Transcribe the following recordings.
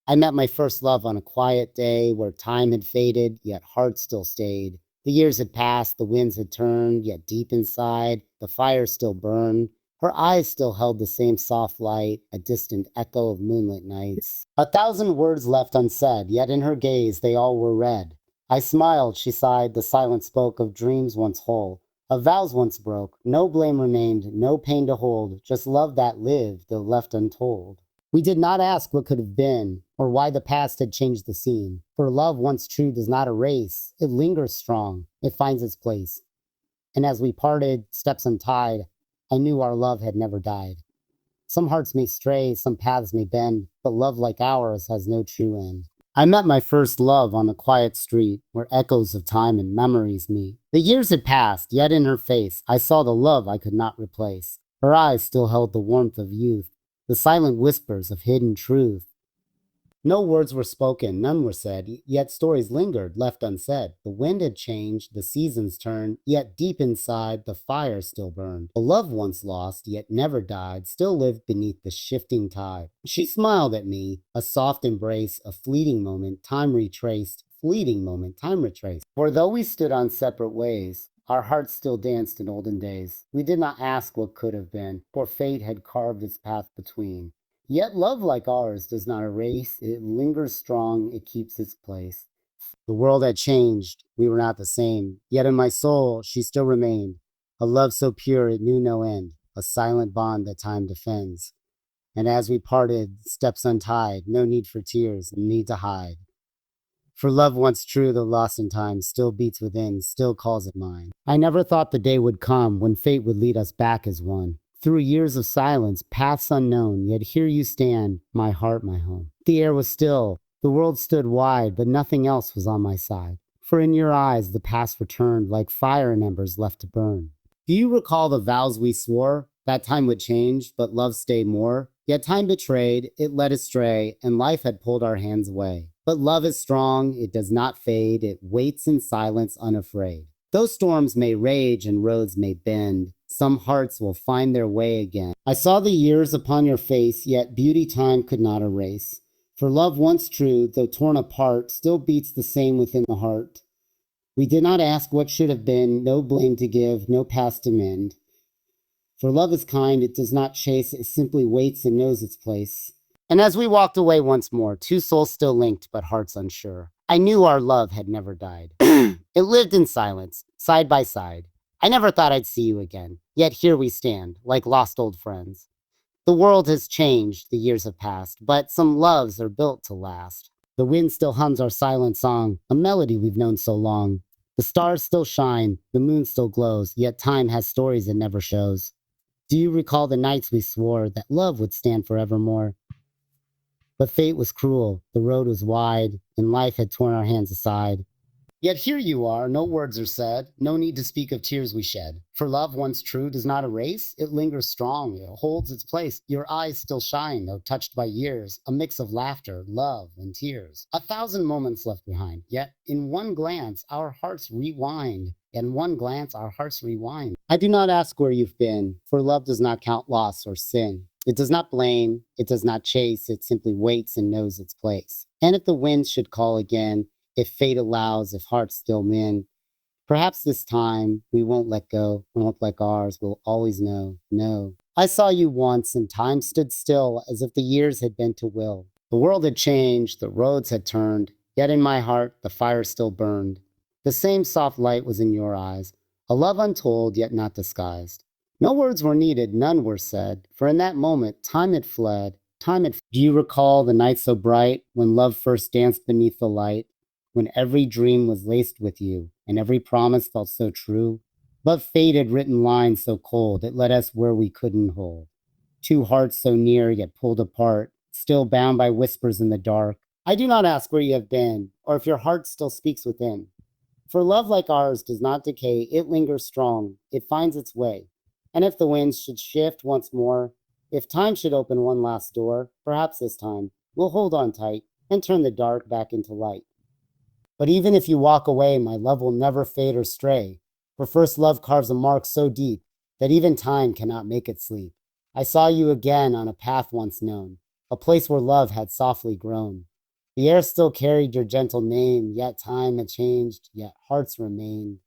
I met my first love on a quiet day where time had faded, yet heart still stayed. The years had passed, the winds had turned, yet deep inside, the fire still burned. Her eyes still held the same soft light, a distant echo of moonlit nights. A thousand words left unsaid, yet in her gaze they all were read. I smiled, she sighed, the silence spoke of dreams once whole, of vows once broke. No blame remained, no pain to hold, just love that lived, though left untold. We did not ask what could have been, or why the past had changed the scene. For love once true does not erase, it lingers strong, it finds its place. And as we parted, steps untied, I knew our love had never died. Some hearts may stray, some paths may bend, but love like ours has no true end. I met my first love on a quiet street, where echoes of time and memories meet. The years had passed, yet in her face I saw the love I could not replace. Her eyes still held the warmth of youth, the silent whispers of hidden truth. No words were spoken, none were said, yet stories lingered, left unsaid. The wind had changed, the seasons turned, yet deep inside the fire still burned. A love once lost, yet never died, still lived beneath the shifting tide. She smiled at me, a soft embrace, a fleeting moment, time retraced, fleeting moment, time retraced. For though we stood on separate ways, our hearts still danced in olden days. We did not ask what could have been, for fate had carved its path between. Yet love like ours does not erase, it lingers strong, it keeps its place. The world had changed, we were not the same, yet in my soul she still remained. A love so pure it knew no end, a silent bond that time defends. And as we parted, steps untied, no need for tears, no need to hide. For love once true, though lost in time, still beats within, still calls it mine. I never thought the day would come when fate would lead us back as one. Through years of silence, paths unknown, yet here you stand, my heart, my home. The air was still, the world stood wide, but nothing else was on my side. For in your eyes the past returned, like fire in embers left to burn. Do you recall the vows we swore? That time would change, but love stay more. Yet time betrayed, it led astray, and life had pulled our hands away. But love is strong, it does not fade, it waits in silence unafraid. Though storms may rage and roads may bend, some hearts will find their way again. I saw the years upon your face, yet beauty time could not erase. For love once true, though torn apart, still beats the same within the heart. We did not ask what should have been, no blame to give, no past to mend. For love is kind, it does not chase, it simply waits and knows its place. And as we walked away once more, two souls still linked, but hearts unsure, I knew our love had never died. It lived in silence, side by side. I never thought I'd see you again, yet here we stand, like lost old friends. The world has changed, the years have passed, but some loves are built to last. The wind still hums our silent song, a melody we've known so long. The stars still shine, the moon still glows, yet time has stories it never shows. Do you recall the nights we swore that love would stand forevermore? But fate was cruel, the road was wide, and life had torn our hands aside. Yet here you are, no words are said, no need to speak of tears we shed. For love once true does not erase, it lingers strong, it holds its place. Your eyes still shine, though touched by years, a mix of laughter, love, and tears. 1,000 moments left behind, yet in one glance our hearts rewind. In one glance our hearts rewind. I do not ask where you've been, for love does not count loss or sin. It does not blame, it does not chase, it simply waits and knows its place. And if the winds should call again, if fate allows, if hearts still mend, perhaps this time we won't let go, won't like ours, we'll always know, no. I saw you once and time stood still as if the years had been to will. The world had changed, the roads had turned, yet in my heart the fire still burned. The same soft light was in your eyes, a love untold yet not disguised. No words were needed, none were said, for in that moment time had fled, time had... Do you recall the night so bright when love first danced beneath the light? When every dream was laced with you, and every promise felt so true. But fate had written lines so cold, it led us where we couldn't hold. Two hearts so near, yet pulled apart, still bound by whispers in the dark. I do not ask where you have been, or if your heart still speaks within. For love like ours does not decay, it lingers strong, it finds its way. And if the winds should shift once more, if time should open one last door, perhaps this time, we'll hold on tight and turn the dark back into light. But even if you walk away, my love will never fade or stray. For first love carves a mark so deep that even time cannot make it sleep. I saw you again on a path once known, a place where love had softly grown. The air still carried your gentle name, yet time had changed, yet hearts remained.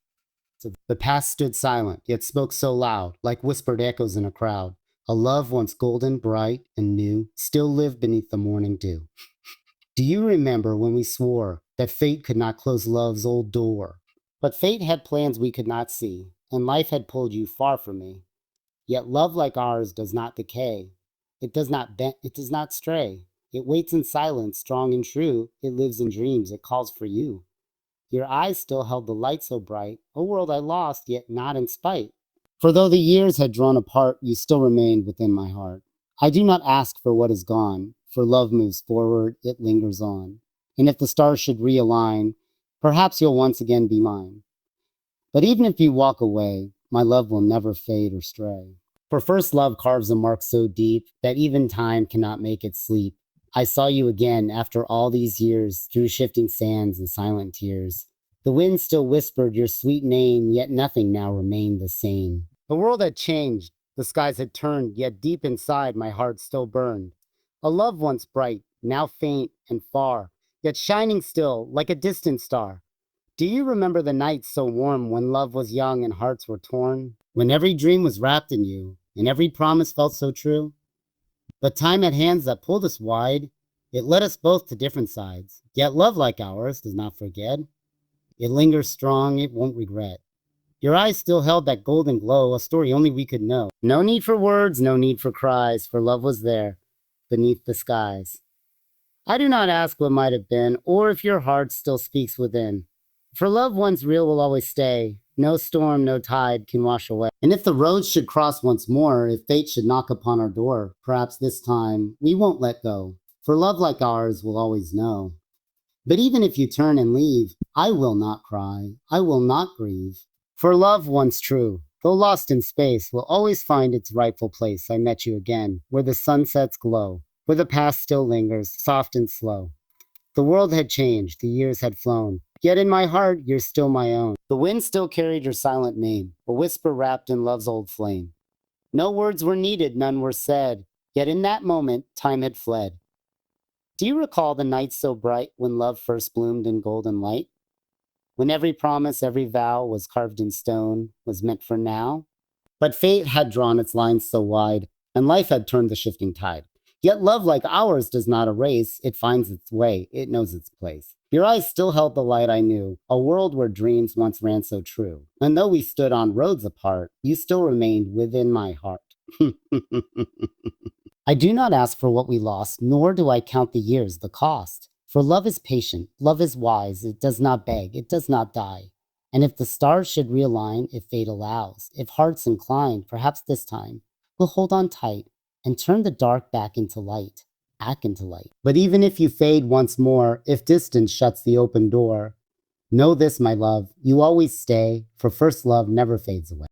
So the past stood silent, yet spoke so loud, like whispered echoes in a crowd. A love once golden, bright, and new, still lived beneath the morning dew. Do you remember when we swore that fate could not close love's old door? But fate had plans we could not see, and life had pulled you far from me. Yet love like ours does not decay. It does not bend, it does not stray. It waits in silence, strong and true. It lives in dreams, it calls for you. Your eyes still held the light so bright, a world I lost, yet not in spite. For though the years had drawn apart, you still remained within my heart. I do not ask for what is gone, for love moves forward, it lingers on. And if the stars should realign, perhaps you'll once again be mine. But even if you walk away, my love will never fade or stray. For first love carves a mark so deep that even time cannot make it sleep. I saw you again after all these years through shifting sands and silent tears. The wind still whispered your sweet name, yet nothing now remained the same. The world had changed, the skies had turned, yet deep inside my heart still burned. A love once bright, now faint and far, yet shining still like a distant star. Do you remember the nights so warm when love was young and hearts were torn? When every dream was wrapped in you, and every promise felt so true? But time had hands that pulled us wide. It led us both to different sides. Yet love like ours does not forget. It lingers strong, it won't regret. Your eyes still held that golden glow, a story only we could know. No need for words, no need for cries, for love was there, beneath the skies. I do not ask what might have been, or if your heart still speaks within. For love once real will always stay. No storm, no tide can wash away. And if the roads should cross once more, if fate should knock upon our door, perhaps this time we won't let go. For love like ours will always know. But even if you turn and leave, I will not cry, I will not grieve. For love once true, though lost in space, will always find its rightful place. I met you again, where the sunsets glow, where the past still lingers, soft and slow. The world had changed, the years had flown, yet in my heart you're still my own. The wind still carried your silent name, a whisper wrapped in love's old flame. No words were needed, none were said, yet in that moment time had fled. Do you recall the nights so bright when love first bloomed in golden light? When every promise, every vow was carved in stone, was meant for now? But fate had drawn its lines so wide, and life had turned the shifting tide. Yet love like ours does not erase, it finds its way, it knows its place. Your eyes still held the light I knew, a world where dreams once ran so true. And though we stood on roads apart, you still remained within my heart. I do not ask for what we lost, nor do I count the years, the cost. For love is patient, love is wise, it does not beg, it does not die. And if the stars should realign, if fate allows, if hearts incline, perhaps this time, we'll hold on tight and turn the dark back into light, back into light. But even if you fade once more, if distance shuts the open door, know this, my love, you always stay, for first love never fades away.